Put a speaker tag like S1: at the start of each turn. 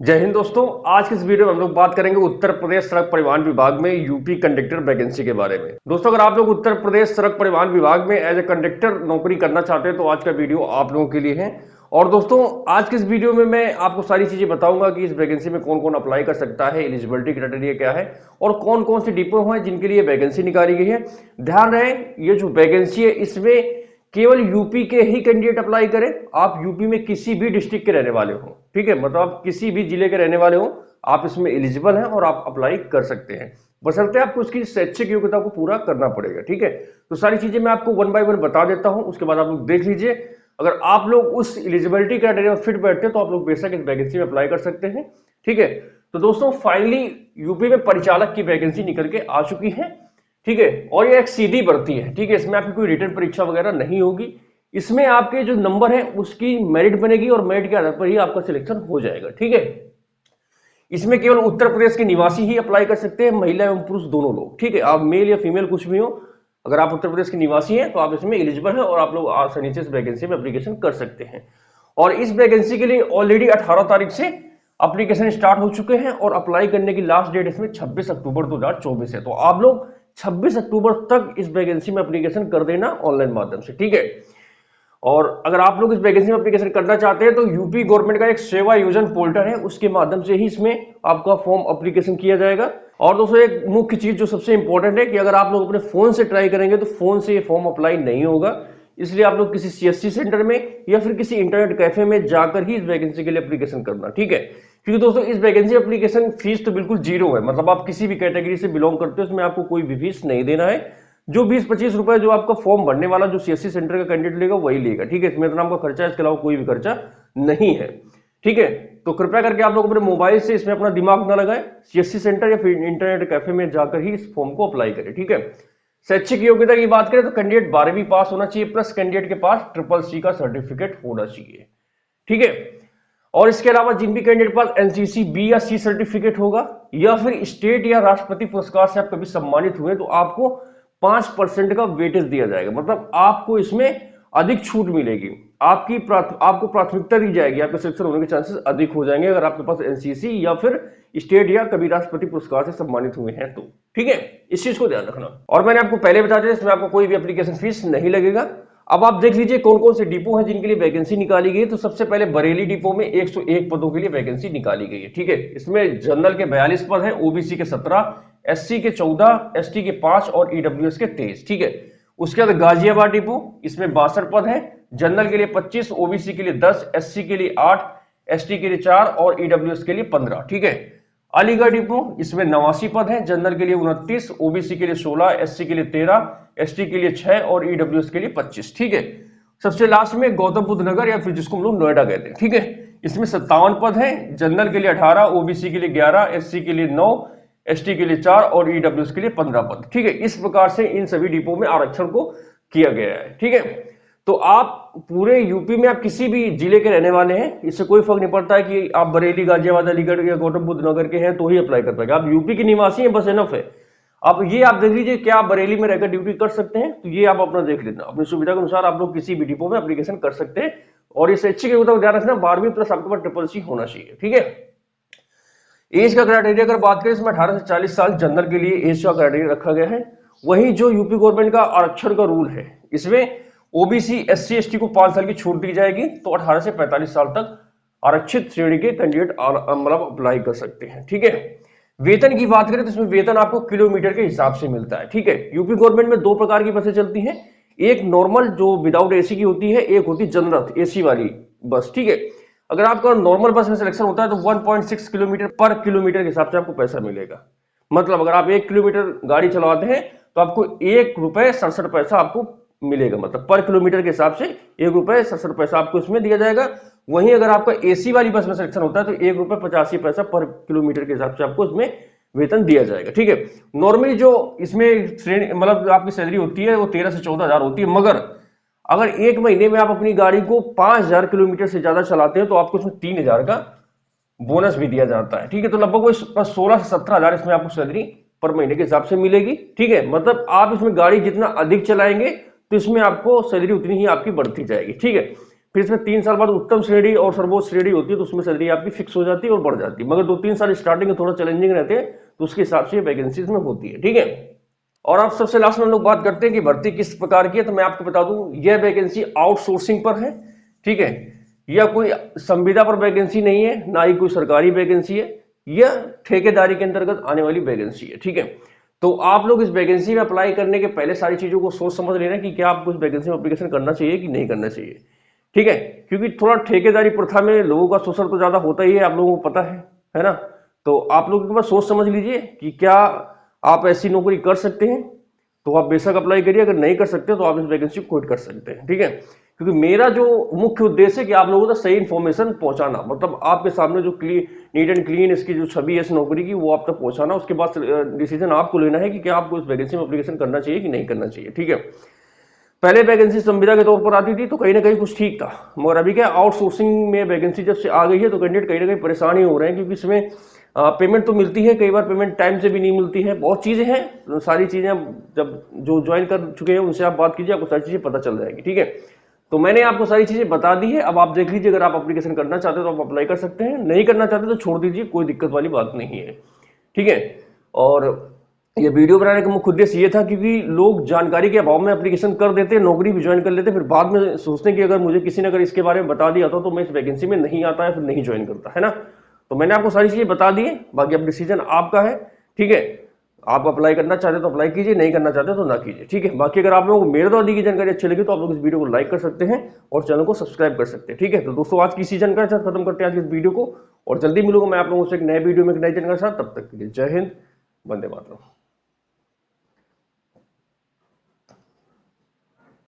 S1: जय हिंद दोस्तों। आज के इस वीडियो में हम लोग बात करेंगे उत्तर प्रदेश सड़क परिवहन विभाग में यूपी कंडक्टर वैकेंसी के बारे में। दोस्तों, अगर आप लोग उत्तर प्रदेश सड़क परिवहन विभाग में एज ए कंडक्टर नौकरी करना चाहते हैं तो आज का वीडियो आप लोगों के लिए है। और दोस्तों, आज के इस वीडियो में मैं आपको सारी चीजें बताऊंगा कि इस वैकेंसी में कौन कौन अप्लाई कर सकता है, एलिजिबिलिटी क्राइटेरिया क्या है और कौन कौन से डिपो हैं जिनके लिए वैकेंसी निकाली गई है। ध्यान रहे, ये जो वैकेंसी है इसमें केवल यूपी के ही कैंडिडेट अप्लाई करें। आप यूपी में किसी भी डिस्ट्रिक्ट के रहने वाले हो, ठीक है, मतलब आप किसी भी जिले के रहने वाले हो, आप इसमें एलिजिबल हैं और आप अप्लाई कर सकते हैं। बशर्ते आपको उसकी शैक्षिक योग्यता को पूरा करना पड़ेगा, ठीक है। तो सारी चीजें मैं आपको वन बाय वन बता देता हूं, उसके बाद आप लोग देख लीजिए। अगर आप लोग उस एलिजिबिलिटी क्राइटेरिया में फिट बैठते हैं तो आप लोग बेशक इस वैकेंसी में अप्लाई कर सकते हैं, ठीक है। तो दोस्तों, फाइनली यूपी में परिचालक की वैकेंसी निकल के आ चुकी है, ठीक है। और ये एक सीधी भर्ती है, ठीक है, इसमें आपकी कोई रिटर्न परीक्षा वगैरह नहीं होगी। इसमें आपके जो नंबर है उसकी मेरिट बनेगी और मेरिट के आधार पर ही आपका सिलेक्शन हो जाएगा, ठीक है। इसमें केवल उत्तर प्रदेश के निवासी ही अप्लाई कर सकते हैं, महिला एवं पुरुष दोनों लोग, ठीक है। आप मेल या फीमेल कुछ भी हो, अगर आप उत्तर प्रदेश के निवासी हैं तो आप इसमें एलिजिबल हैं और आप लोग आसानी से इस वैकेंसी में एप्लीकेशन कर सकते हैं। और इस वैकेंसी के लिए ऑलरेडी 18 तारीख से एप्लीकेशन स्टार्ट हो चुके हैं और अप्लाई करने की लास्ट डेट इसमें 26 अक्टूबर 2024 है। तो आप लोग 26 अक्टूबर तक इस वैकेंसी में एप्लीकेशन कर देना ऑनलाइन माध्यम से, ठीक है। और अगर आप लोग इस वैकेंसी में एप्लीकेशन करना चाहते हैं तो यूपी गवर्नमेंट का एक सेवा योजन पोर्टल है, उसके माध्यम से ही इसमें आपका फॉर्म एप्लीकेशन किया जाएगा। और दोस्तों, एक मुख्य चीज जो सबसे इंपॉर्टेंट है कि अगर आप लोग अपने फोन से ट्राई करेंगे तो फोन से ये फॉर्म अप्लाई नहीं होगा, इसलिए आप लोग किसी सीएससी सेंटर में या फिर किसी इंटरनेट कैफे में जाकर ही इस वैकेंसी के लिए एप्लीकेशन करना, ठीक है। क्योंकि दोस्तों, इस वैकेंसी एप्लीकेशन फीस तो बिल्कुल जीरो है, मतलब आप किसी भी कैटेगरी से बिलोंग करते हो उसमें आपको कोई भी फीस नहीं देना है। जो 20-25 रुपए जो आपका फॉर्म भरने वाला जो सीएससी सेंटर का कैंडिडेट लेगा वही लेगा, ठीक है। इसमें इतना आपका खर्चा है, इसके अलावा कोई भी खर्चा नहीं है, ठीक है। तो कृपया करके आप लोग अपने मोबाइल से इसमें अपना दिमाग ना लगाएं, सीएससी सेंटर या फिर इंटरनेट कैफे में जाकर ही इस फॉर्म को अप्लाई करें, ठीक है। शैक्षिक योग्यता की बात करें तो कैंडिडेट 12वीं पास होना चाहिए, प्लस कैंडिडेट के पास CCC का सर्टिफिकेट होना चाहिए, ठीक है। और इसके अलावा जिन भी कैंडिडेट पास एनसीसी बी या सी सर्टिफिकेट होगा या फिर स्टेट या राष्ट्रपति पुरस्कार से आप कभी सम्मानित हुए तो आपको 5% का वेटेज दिया जाएगा, मतलब आपको इसमें अधिक छूट मिलेगी। आपको प्राथमिकता दी जाएगी, आपके सिलेक्शन होने के चांसेस अधिक हो जाएंगे अगर आपके पास एनसीसी या फिर स्टेट या कभी राष्ट्रपति पुरस्कार से सम्मानित हुए हैं तो, ठीक है। इस चीज को ध्यान रखना। और मैंने आपको पहले बता दिया, इसमें आपको कोई भी एप्लीकेशन फीस नहीं लगेगा। अब आप देख लीजिए कौन कौन से डिपो हैं जिनके लिए वैकेंसी निकाली गई है। तो सबसे पहले बरेली डिपो में 101 पदों के लिए वैकेंसी निकाली गई है, ठीक है। इसमें जनरल के 42 पद हैं, ओबीसी के 17, एससी के 14, एसटी के 5 और ईडब्ल्यूएस के 23, ठीक है। उसके बाद गाजियाबाद डिपो, इसमें 62 पद हैं, जनरल के लिए 25, ओबीसी के लिए 10, एससी के लिए 8, एसटी के लिए 4 और ईडब्ल्यूएस के लिए 15, ठीक है। अलीगढ़ डिपो, इसमें 89 पद हैं, जनरल के लिए 29, ओबीसी के लिए 16, एससी के लिए 13, एसटी के लिए 6 और ईडब्ल्यूएस के लिए 25, ठीक है। सबसे लास्ट में गौतम बुद्ध नगर या फिर जिसको हम लोग नोएडा कहते हैं, ठीक है। इसमें 57 पद हैं, जनरल के लिए 18, ओबीसी के लिए 11, एससी के लिए 9, एसटी के लिए 4 और ईडब्ल्यूएस के लिए 15 पद, ठीक है। इस प्रकार से इन सभी डिपो में आरक्षण को किया गया है, ठीक है। तो आप पूरे यूपी में आप किसी भी जिले के रहने वाले हैं, इससे कोई फर्क नहीं पड़ता है कि आप बरेली, गाजियाबाद, अलीगढ़ या गौतम बुद्ध नगर के हैं तो ही अप्लाई कर पाएंगे। आप यूपी के निवासी हैं, बस इनफ है। अब ये आप देख लीजिए, क्या आप बरेली में रहकर ड्यूटी कर सकते हैं, तो ये आप अपना देख लेना, अपनी सुविधा के अनुसार आप लोग किसी भी डिपो में एप्लीकेशन कर सकते हैं। और इस अच्छी योग्यता को ध्यान रखना, 12वीं प्लस आपके पास CCC होना चाहिए, ठीक है। एज का क्राइटेरिया अगर बात करें, इसमें 18 से 40 साल जनरल के लिए एज का क्राइटेरिया रखा गया है। वही जो यूपी गवर्नमेंट का आरक्षण का रूल है, इसमें ओबीसी, एससी, एसटी को 5 साल की छूट दी जाएगी, तो 18 से 45 साल तक आरक्षित श्रेणी के कैंडिडेट मतलब अप्लाई कर सकते हैं, ठीक है। वेतन की बात करें तो इसमें वेतन आपको किलोमीटर के हिसाब से मिलता है, ठीक है। यूपी गवर्नमेंट में 2 प्रकार की बसें चलती हैं, एक नॉर्मल जो विदाउट एसी की होती है, एक होती जनरल एसी वाली बस, ठीक है। अगर आपका नॉर्मल बस में सिलेक्शन होता है तो 1.6 किलोमीटर पर किलोमीटर के हिसाब से आपको पैसा मिलेगा। मतलब अगर आप 1 किलोमीटर गाड़ी चलाते हैं तो आपको ₹1.67 आपको मिलेगा, मतलब पर किलोमीटर के हिसाब से ₹1.67 आपको इसमें दिया जाएगा। वहीं अगर आपका एसी वाली बस में सिलेक्शन होता है तो ₹1.85 पर किलोमीटर के हिसाब से आपको इसमें वेतन दिया जाएगा, ठीक है। नॉर्मली जो इसमें श्रेणी मतलब आपकी सैलरी होती है वो 13 से 14 हजार होती है, मगर अगर एक महीने में आप अपनी गाड़ी को 5000 किलोमीटर से ज्यादा चलाते हैं तो आपको इसमें 3000 का बोनस भी दिया जाता है, ठीक है। तो लगभग 16 से 17 हजार इसमें आपको सैलरी पर महीने के हिसाब से मिलेगी, ठीक है। मतलब आप इसमें गाड़ी जितना अधिक चलाएंगे तो इसमें आपको सैलरी उतनी ही आपकी बढ़ती जाएगी, ठीक है। फिर इसमें 3 साल बाद उत्तम श्रेणी और सर्वोच्च श्रेणी होती है, तो उसमें सैलरी आपकी फिक्स हो जाती है और बढ़ जाती है, मगर 2-3 साल स्टार्टिंग में थोड़ा चैलेंजिंग रहते हैं, तो उसके हिसाब से वैकेंसीज में होती है। ठीक है, और आप सबसे लास्ट में हम लोग बात करते हैं कि भर्ती किस प्रकार की है, तो मैं आपको बता दूं यह वैकेंसी आउटसोर्सिंग पर है। ठीक है, यह कोई संविदा पर वैकेंसी नहीं है, ना ही कोई सरकारी वैकेंसी है, यह ठेकेदारी के अंतर्गत आने वाली वैकेंसी है। ठीक है, तो आप लोग इस वैकेंसी में अप्लाई करने के पहले सारी चीजों को सोच समझ लेना कि क्या आपको इस वैकेंसी में एप्लीकेशन करना चाहिए कि नहीं करना चाहिए। ठीक है, क्योंकि थोड़ा ठेकेदारी प्रथा में लोगों का शोषण तो ज्यादा होता ही है, आप लोगों को पता है ना। तो आप लोग एक बार सोच समझ लीजिए कि क्या आप ऐसी नौकरी कर सकते हैं, तो आप बेशक अप्लाई करिए, अगर नहीं कर सकते तो आप इस वैकेंसी को क्विट कर सकते हैं। ठीक है, क्योंकि मेरा जो मुख्य उद्देश्य है कि आप लोगों तक सही इन्फॉर्मेशन पहुंचाना, मतलब आपके सामने जो नीट एंड क्लीन इसकी जो छवि है इस नौकरी की, वो आप तक पहुंचाना। उसके बाद डिसीजन आपको लेना है कि क्या आपको इस वैकेंसी में एप्लीकेशन करना चाहिए कि नहीं करना चाहिए। ठीक है, पहले वैकेंसी संविदा के तौर पर आती थी तो कहीं ना कहीं कुछ ठीक था, मगर अभी क्या आउटसोर्सिंग में वैकेंसी जब से आ गई है तो कैंडिडेट कहीं ना कहीं परेशान ही हो रहे हैं, क्योंकि इसमें पेमेंट तो मिलती है, कई बार पेमेंट टाइम से भी नहीं मिलती है, बहुत चीजें हैं, सारी चीजें जब जो ज्वाइन कर चुके हैं उनसे आप बात कीजिए, आपको सारी चीजें पता चल जाएगी। ठीक है, तो मैंने आपको सारी चीजें बता दी है, अब आप देख लीजिए, अगर आप एप्लीकेशन करना चाहते हो तो आप अप्लाई कर सकते हैं, नहीं करना चाहते तो छोड़ दीजिए, कोई दिक्कत वाली बात नहीं है। ठीक है, और ये वीडियो बनाने का मुख्य उद्देश्य ये था क्योंकि लोग जानकारी के अभाव में एप्लीकेशन कर देते हैं, नौकरी भी ज्वाइन कर लेते हैं, फिर बाद में सोचते हैं कि अगर मुझे किसी ने अगर इसके बारे में बता दिया था तो मैं इस वैकेंसी में नहीं आता है, फिर नहीं ज्वाइन करता है ना। तो मैंने आपको सारी चीजें बता दी है, बाकी अब डिसीजन आपका है। ठीक है, आप अप्लाई करना चाहते तो अप्लाई कीजिए, नहीं करना चाहते तो ना कीजिए। ठीक है, बाकी अगर आप लोगों को मेरे द्वारा दी गई जानकारी अच्छी लगी तो आप लोग इस वीडियो को लाइक कर सकते हैं और चैनल को सब्सक्राइब कर सकते हैं। ठीक है, तो दोस्तों आज की इसी जानकारी के साथ खत्म करते हैं आज इस वीडियो को, और जल्दी मिलूंगा मैं आप लोगों से एक नए वीडियो में एक नई जानकारी के साथ। तब तक के लिए जय हिंद, वंदे मातरम।